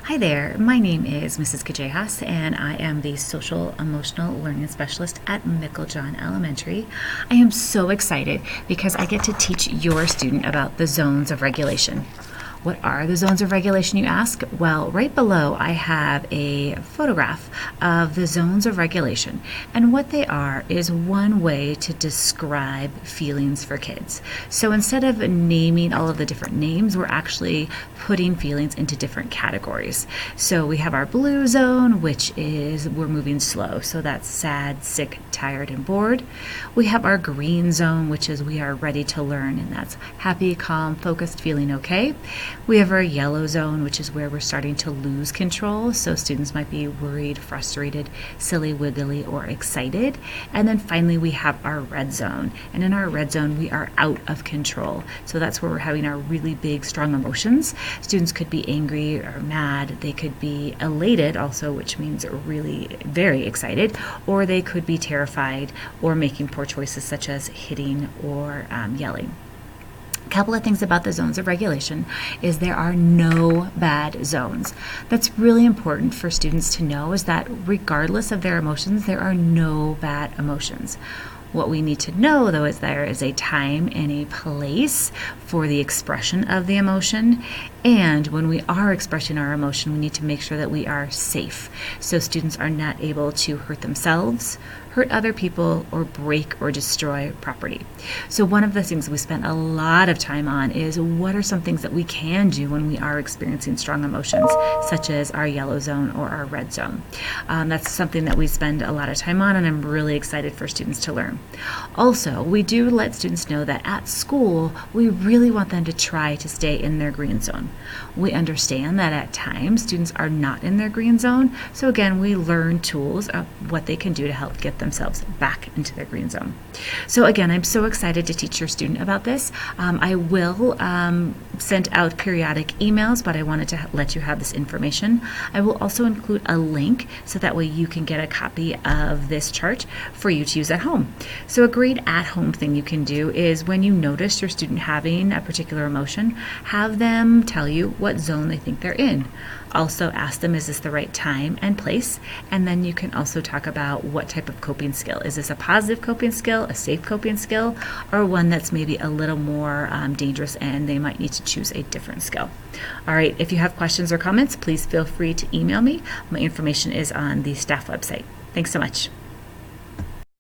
Hi there, my name is Mrs. Kajejas, and I am the Social Emotional Learning Specialist at Meiklejohn Elementary. I am so excited because I get to teach your student about the zones of regulation. What are the zones of regulation, you ask? Well, right below I have a photograph of the zones of regulation, and what they are is one way to describe feelings for kids. So instead of naming all of the different names, we're actually putting feelings into different categories. So we have our blue zone, which is we're moving slow, so that's sad, sick, tired, and bored. We have our green zone, which is we are ready to learn, and that's happy, calm, focused, feeling okay. We have our yellow zone, which is where we're starting to lose control. So students might be worried, frustrated, silly, wiggly, or excited. And then finally, we have our red zone. And in our red zone, we are out of control. So that's where we're having our really big, strong emotions. Students could be angry or mad. They could be elated also, which means really very excited. Or they could be terrified or making poor choices such as hitting or yelling. A couple of things about the zones of regulation is there are no bad zones. That's really important for students to know, is that regardless of their emotions, there are no bad emotions. What we need to know, though, is there is a time and a place for the expression of the emotion. And when we are expressing our emotion, we need to make sure that we are safe, so students are not able to hurt themselves, hurt other people, or break or destroy property. So one of the things we spent a lot of time on is what are some things that we can do when we are experiencing strong emotions, such as our yellow zone or our red zone. That's something that we spend a lot of time on, and I'm really excited for students to learn. Also, we do let students know that at school, we really want them to try to stay in their green zone. We understand that at times students are not in their green zone, so again, we learn tools of what they can do to help get themselves back into their green zone. So again, I'm so excited to teach your student about this. I will send out periodic emails, but I wanted to let you have this information. I will also include a link so that way you can get a copy of this chart for you to use at home. So a great at-home thing you can do is when you notice your student having a particular emotion, have them tell you what zone they think they're in. Also ask them, is this the right time and place? And then you can also talk about what type of coping skill. Is this a positive coping skill, a safe coping skill, or one that's maybe a little more dangerous and they might need to choose a different skill? All right, if you have questions or comments, please feel free to email me. My information is on the staff website. Thanks so much.